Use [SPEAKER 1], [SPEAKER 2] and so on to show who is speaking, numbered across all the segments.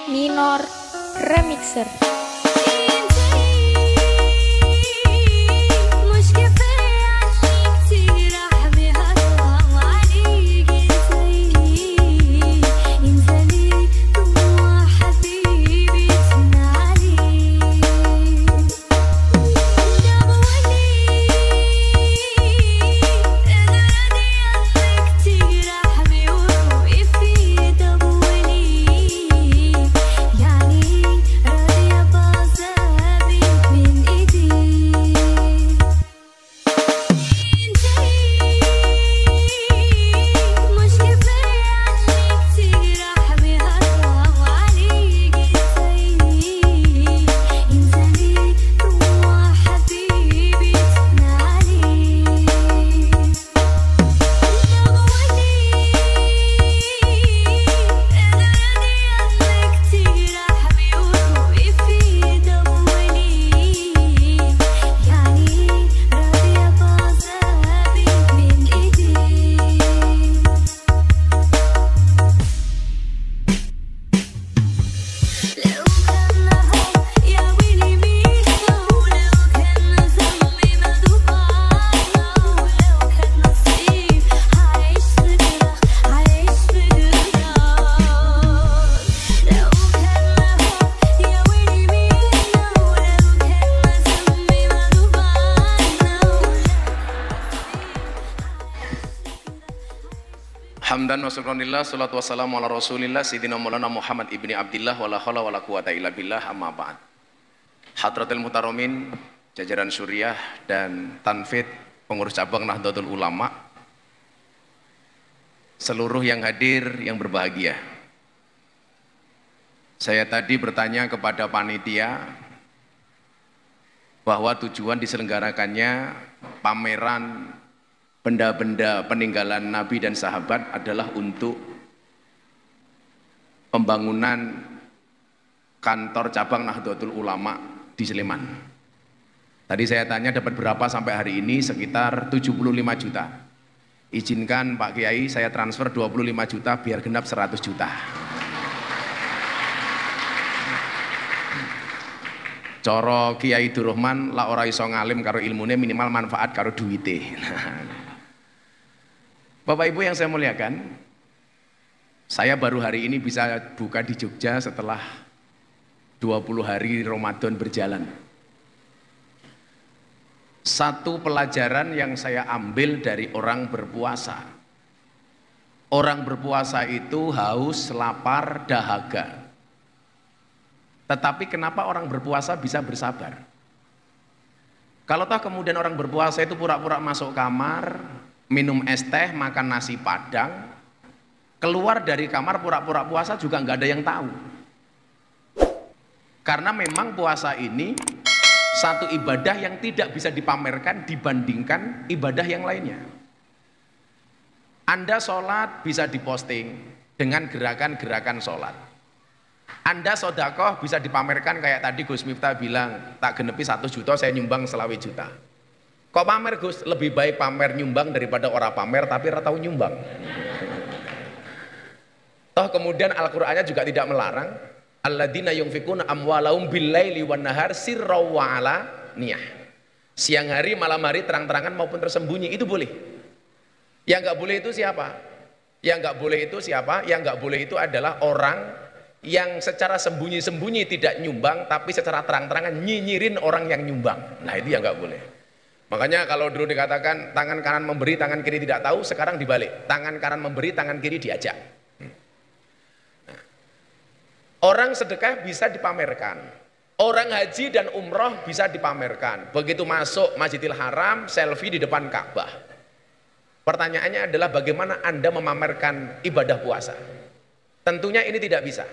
[SPEAKER 1] Minor Remixer.
[SPEAKER 2] Hamdan wa syukranillah, salatu wassalamu ala rasulillah, Sayyidina Maulana Muhammad ibni Abdillah, wa la hawla wa la quwata illa billah, amma ba'd. Hadratul Muhtaromin, jajaran Suriah dan Tanfid, pengurus cabang Nahdlatul Ulama, seluruh yang hadir, yang berbahagia. Saya tadi bertanya kepada panitia bahwa tujuan diselenggarakannya pameran benda-benda peninggalan Nabi dan sahabat adalah untuk pembangunan kantor cabang Nahdlatul Ulama di Sleman. Tadi saya tanya dapat berapa sampai hari ini, sekitar 75 juta. Izinkan Pak Kiai saya transfer 25 juta biar genap 100 juta. Coro Kiai Durrahman la ora iso ngalim karo ilmune, minimal manfaat karo duwite. Bapak Ibu yang saya muliakan, saya baru hari ini bisa buka di Jogja setelah 20 hari Ramadan berjalan. Satu pelajaran yang saya ambil dari orang berpuasa. Orang berpuasa itu haus, lapar, dahaga. Tetapi kenapa orang berpuasa bisa bersabar? Kalau toh kemudian orang berpuasa itu pura-pura masuk kamar, minum es teh, makan nasi padang, keluar dari kamar pura-pura puasa juga nggak ada yang tahu. Karena memang puasa ini satu ibadah yang tidak bisa dipamerkan dibandingkan ibadah yang lainnya. Anda sholat bisa diposting dengan gerakan-gerakan sholat. Anda sodakoh bisa dipamerkan kayak tadi Gus Miftah bilang, tak genepi 1 juta saya nyumbang selawe juta. Kok pamer Gus? Lebih baik pamer nyumbang daripada orang pamer tapi ora tahu nyumbang. Toh kemudian Al-Qur'annya juga tidak melarang alladzina yunfikuna amwalahum billaili wan nahar sirra wa alaniyah. Siang hari, malam hari, terang-terangan maupun tersembunyi itu boleh. Yang nggak boleh itu siapa? Yang nggak boleh itu siapa? Yang nggak boleh itu adalah orang yang secara sembunyi-sembunyi tidak nyumbang tapi secara terang-terangan nyinyirin orang yang nyumbang. Nah, itu yang nggak boleh. Makanya kalau dulu dikatakan tangan kanan memberi, tangan kiri tidak tahu, sekarang dibalik. Tangan kanan memberi, tangan kiri diajak. Nah, orang sedekah bisa dipamerkan. Orang haji dan umroh bisa dipamerkan. Begitu masuk Masjidil Haram, selfie di depan Ka'bah. Pertanyaannya adalah bagaimana Anda memamerkan ibadah puasa? Tentunya ini tidak bisa.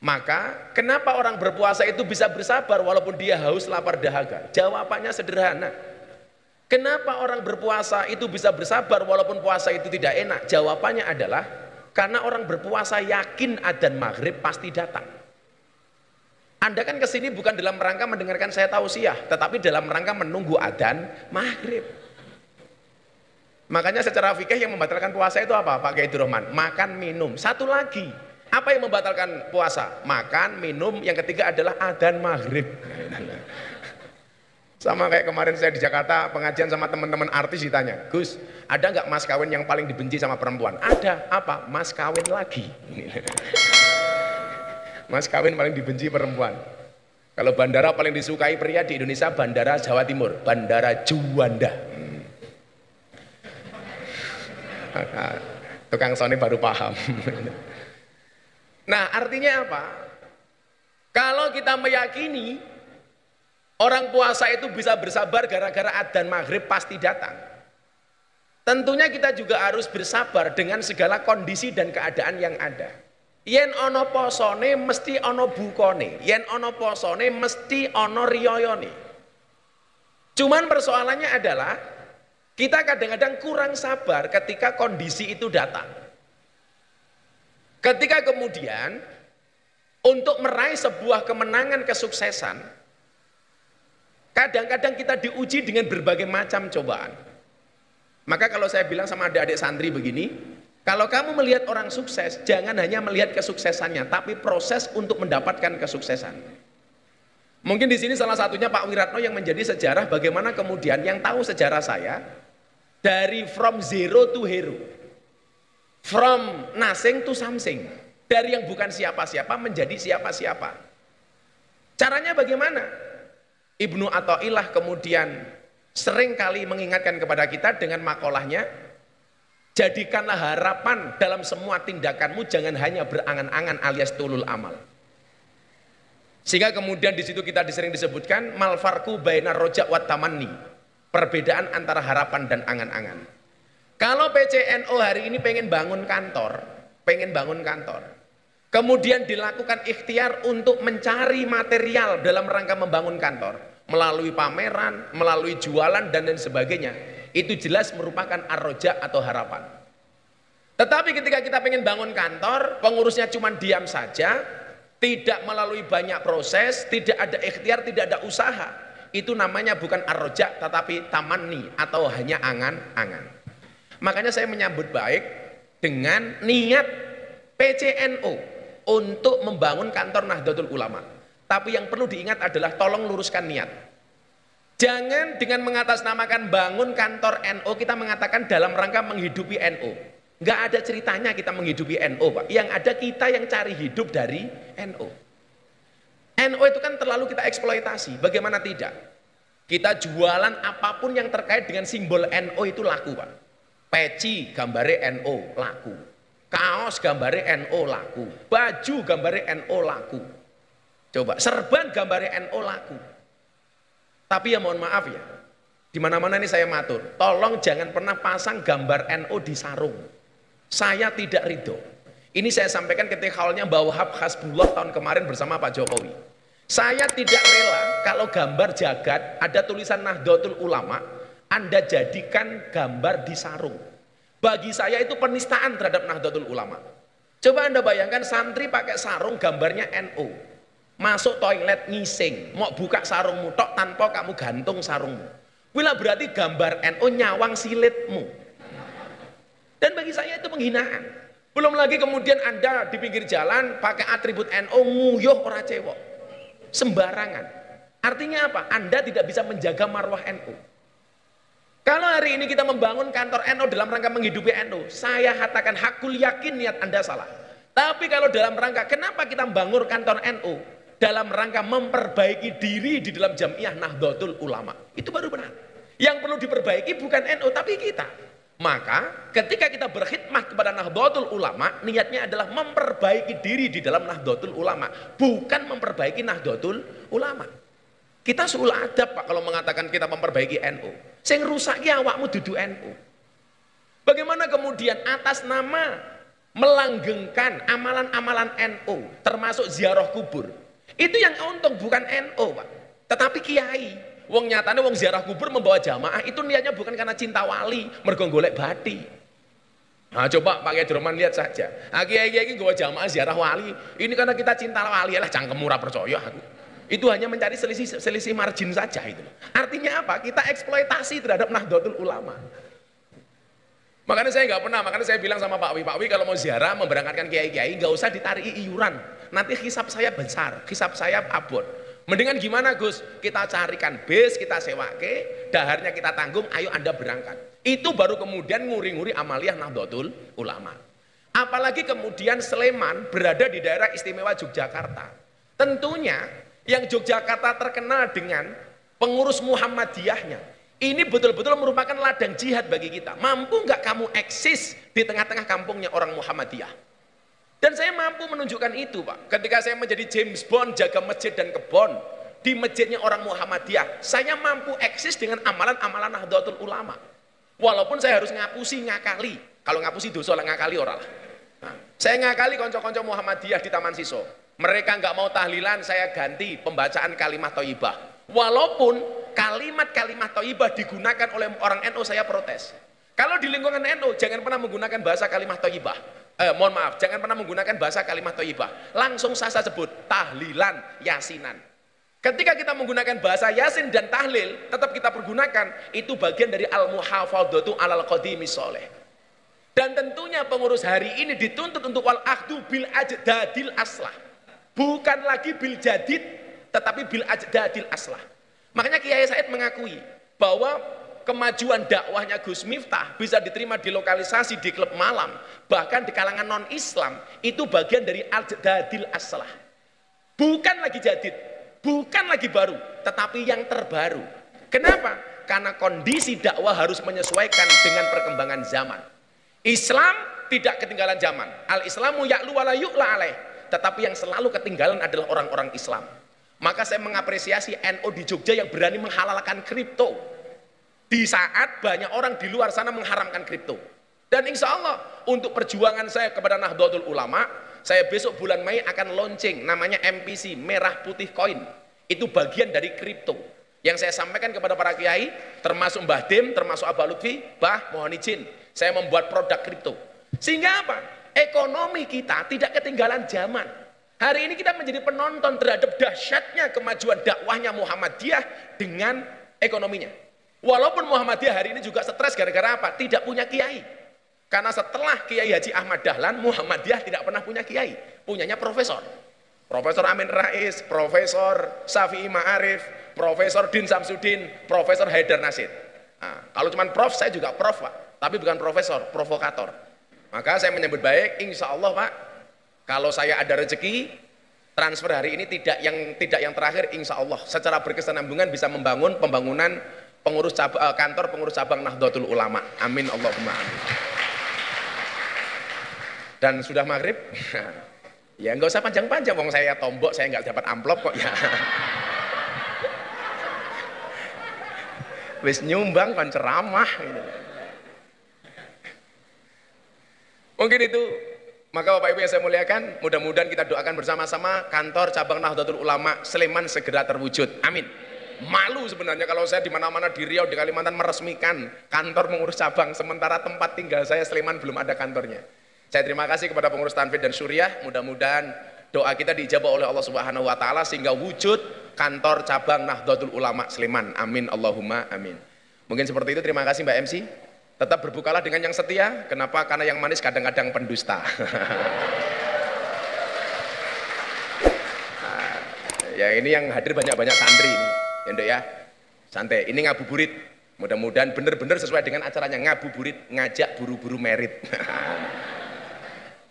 [SPEAKER 2] Maka kenapa orang berpuasa itu bisa bersabar walaupun dia haus, lapar, dahaga? Jawabannya sederhana. Kenapa orang berpuasa itu bisa bersabar walaupun puasa itu tidak enak? Jawabannya adalah karena orang berpuasa yakin adzan maghrib pasti datang. Anda kan kesini bukan dalam rangka mendengarkan saya tausiah, tetapi dalam rangka menunggu adzan maghrib. Makanya secara fikih yang membatalkan puasa itu apa Pak Kiai Durrahman? Makan minum. Satu lagi, Apa yang membatalkan puasa? Makan, minum. Yang ketiga adalah adzan maghrib. Sama kayak kemarin saya di Jakarta pengajian sama teman-teman artis ditanya, Gus, ada nggak mas kawin yang paling dibenci sama perempuan? Ada. Apa? Mas kawin lagi. Mas kawin paling dibenci perempuan. Kalau bandara paling disukai pria di Indonesia, bandara Jawa Timur, bandara Juanda. Tukang sone baru paham. Nah, artinya apa? Kalau kita meyakini orang puasa itu bisa bersabar gara-gara adzan maghrib pasti datang, tentunya kita juga harus bersabar dengan segala kondisi dan keadaan yang ada. Yen ono posone mesti ono bukone, yen ono posone mesti ono riyoyone. Cuman persoalannya adalah kita kadang-kadang kurang sabar ketika kondisi itu datang. Ketika kemudian untuk meraih sebuah kemenangan kesuksesan, kadang-kadang kita diuji dengan berbagai macam cobaan. Maka kalau saya bilang sama adik-adik santri begini, kalau kamu melihat orang sukses, jangan hanya melihat kesuksesannya, tapi proses untuk mendapatkan kesuksesan. Mungkin di sini salah satunya Pak Wiratno yang menjadi sejarah bagaimana kemudian yang tahu sejarah saya, dari from zero to hero, from nothing to something, dari yang bukan siapa-siapa menjadi siapa-siapa. Caranya bagaimana? Ibnu Athaillah kemudian sering kali mengingatkan kepada kita dengan makolahnya, jadikanlah harapan dalam semua tindakanmu, jangan hanya berangan-angan alias tulul amal. Sehingga kemudian di situ kita sering disebutkan mal farqu bainar roja wat tamanni, perbedaan antara harapan dan angan-angan. Kalau PCNO hari ini pengen bangun kantor, kemudian dilakukan ikhtiar untuk mencari material dalam rangka membangun kantor, melalui pameran, melalui jualan dan lain sebagainya, itu jelas merupakan ar-roja atau harapan. Tetapi ketika kita pengen bangun kantor, pengurusnya cuma diam saja, tidak melalui banyak proses, tidak ada ikhtiar, tidak ada usaha, itu namanya bukan ar-roja tetapi tamanni atau hanya angan-angan. Makanya saya menyambut baik dengan niat PCNO untuk membangun kantor Nahdlatul Ulama. Tapi yang perlu diingat adalah tolong luruskan niat. Jangan dengan mengatasnamakan bangun kantor NU kita mengatakan dalam rangka menghidupi NU. Nggak ada ceritanya kita menghidupi NU, Pak. Yang ada kita yang cari hidup dari NU. NU itu kan terlalu kita eksploitasi. Bagaimana tidak? Kita jualan apapun yang terkait dengan simbol NU itu laku, Pak. Peci gambare NU laku. Kaos gambare NU laku. Baju gambare NU laku. Coba serban gambare NU laku. Tapi ya mohon maaf ya, di mana-mana ini saya matur, tolong jangan pernah pasang gambar NU di sarung. Saya tidak ridho. Ini saya sampaikan ketika halnya Mbah Wahab Hasbullah tahun kemarin bersama Pak Jokowi. Saya tidak rela kalau gambar jagat ada tulisan Nahdlatul Ulama, Anda jadikan gambar di sarung. Bagi saya itu penistaan terhadap Nahdlatul Ulama. Coba Anda bayangkan santri pakai sarung gambarnya NU. Masuk toilet ngising, mau buka sarungmu tok tanpa kamu gantung sarungmu. Bila berarti gambar NU nyawang silitmu. Dan bagi saya itu penghinaan. Belum lagi kemudian Anda di pinggir jalan pakai atribut NU nguyuh ora cewek. Sembarangan. Artinya apa? Anda tidak bisa menjaga marwah NU. Kalau hari ini kita membangun kantor NU dalam rangka menghidupi NU, saya katakan hakul yakin niat Anda salah. Tapi kalau dalam rangka kenapa kita membangun kantor NU? Dalam rangka memperbaiki diri di dalam Jamiah Nahdlatul Ulama. Itu baru benar. Yang perlu diperbaiki bukan NU tapi kita. Maka ketika kita berkhidmat kepada Nahdlatul Ulama, niatnya adalah memperbaiki diri di dalam Nahdlatul Ulama, bukan memperbaiki Nahdlatul Ulama. Kita sul adab, Pak, kalau mengatakan kita memperbaiki NU. Sing rusak ya awakmu dudu NU. Bagaimana kemudian atas nama melanggengkan amalan-amalan NU, termasuk ziarah kubur, itu yang untung bukan NU, Pak, tetapi kiai. Wong nyatane wong ziarah kubur membawa jamaah itu niatnya bukan karena cinta wali, mergo golek bati. Nah, coba Pak Kiai Droman lihat saja. Kiai-kiai ini bawa jamaah ziarah wali, ini karena kita cinta wali, lah cangkemmu ora percaya aku. Itu hanya mencari selisih margin saja itu. Artinya apa? Kita eksploitasi terhadap Nahdlatul Ulama. Makanya saya nggak pernah, makanya saya bilang sama Pak Wi kalau mau ziarah memberangkatkan kiai-kiai nggak usah ditarik iuran. Nanti hisab saya besar, hisab saya abot. Mendingan gimana Gus? Kita carikan bis, kita sewake, daharnya kita tanggung, ayo Anda berangkat. Itu baru kemudian nguri-nguri amaliyah Nahdlatul Ulama. Apalagi kemudian Sleman berada di daerah istimewa Yogyakarta. Tentunya yang Yogyakarta terkenal dengan pengurus Muhammadiyahnya. Ini betul-betul merupakan ladang jihad bagi kita. Mampu nggak kamu eksis di tengah-tengah kampungnya orang Muhammadiyah? Dan saya mampu menunjukkan itu Pak. Ketika saya menjadi James Bond jaga masjid dan kebon di masjidnya orang Muhammadiyah, saya mampu eksis dengan amalan-amalan Nahdlatul Ulama. Walaupun saya harus ngapusi ngakali. Kalau ngapusi dosa lah, ngakali orang lah. Nah, saya ngakali konco-konco Muhammadiyah di Taman Siso. Mereka nggak mau tahlilan, saya ganti pembacaan kalimat thayyibah. Walaupun kalimat-kalimat thayyibah digunakan oleh orang NU, saya protes. Kalau di lingkungan NU jangan pernah menggunakan bahasa kalimat thayyibah. Mohon maaf, jangan pernah menggunakan bahasa kalimat thayyibah. Langsung saya sebut tahlilan, yasinan. Ketika kita menggunakan bahasa yasin dan tahlil, tetap kita pergunakan, itu bagian dari al-muhafadzatu alal qadimi sholeh. Dan tentunya pengurus hari ini dituntut untuk wal akhdu bil ajdadil aslah. Bukan lagi bil jadid, tetapi bil ajdadil aslah. Makanya Kiai Said mengakui bahwa kemajuan dakwahnya Gus Miftah bisa diterima di lokalisasi di klub malam, bahkan di kalangan non-Islam, itu bagian dari ajdadil aslah. Bukan lagi jadid, bukan lagi baru, tetapi yang terbaru. Kenapa? Karena kondisi dakwah harus menyesuaikan dengan perkembangan zaman. Islam tidak ketinggalan zaman. Al-Islamu ya'lu wa la yu'la alaih. Tetapi yang selalu ketinggalan adalah orang-orang Islam. Maka saya mengapresiasi NU di Jogja yang berani menghalalkan kripto. Di saat banyak orang di luar sana mengharamkan kripto. Dan insya Allah untuk perjuangan saya kepada Nahdlatul Ulama, saya besok bulan Mei akan launching namanya MPC, merah putih koin. Itu bagian dari kripto. Yang saya sampaikan kepada para kiai, termasuk Mbah Dim, termasuk Abah Lutfi, Bah, mohon izin, saya membuat produk kripto. Sehingga apa? Ekonomi kita tidak ketinggalan zaman. Hari ini kita menjadi penonton terhadap dahsyatnya kemajuan dakwahnya Muhammadiyah dengan ekonominya. Walaupun Muhammadiyah hari ini juga stres gara-gara apa? Tidak punya kiai. Karena setelah Kiai Haji Ahmad Dahlan, Muhammadiyah tidak pernah punya kiai. Punyanya profesor. Profesor Amin Rais, Profesor Syafi'i Ma'arif, Profesor Din Samsudin, Profesor Haidar Nasid. Nah, kalau cuma prof, saya juga prof Pak. Tapi bukan profesor, provokator. Maka saya menyambut baik, insya Allah Pak, kalau saya ada rezeki, transfer hari ini tidak yang terakhir, insya Allah secara berkesinambungan bisa membangun pembangunan kantor pengurus cabang Nahdlatul Ulama. Amin Allahumma amin. Dan sudah maghrib, ya nggak usah panjang-panjang, wong saya tombok, saya nggak dapat amplop kok ya. Wis nyumbang kan ceramah. Gitu. Mungkin itu. Maka Bapak Ibu yang saya muliakan, mudah-mudahan kita doakan bersama-sama kantor cabang Nahdlatul Ulama Sleman segera terwujud. Amin. Malu sebenarnya kalau saya di mana-mana di Riau, di Kalimantan meresmikan kantor pengurus cabang, sementara tempat tinggal saya Sleman belum ada kantornya. Saya terima kasih kepada pengurus Tanfid dan Suriah, mudah-mudahan doa kita diijabah oleh Allah Subhanahu wa taala sehingga wujud kantor cabang Nahdlatul Ulama Sleman. Amin Allahumma amin. Mungkin seperti itu, terima kasih Mbak MC. Tetap berbukalah dengan yang setia. Kenapa? Karena yang manis kadang-kadang pendusta. Nah, ya ini yang hadir banyak-banyak santri ini, ya, santai. Ini ngabuburit. Mudah-mudahan benar-benar sesuai dengan acaranya, ngabuburit, ngajak buru-buru merit.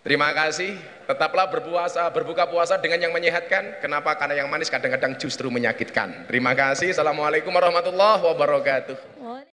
[SPEAKER 2] Terima kasih. Tetaplah berbuka puasa dengan yang menyehatkan. Kenapa? Karena yang manis kadang-kadang justru menyakitkan. Terima kasih. Assalamualaikum warahmatullahi wabarakatuh.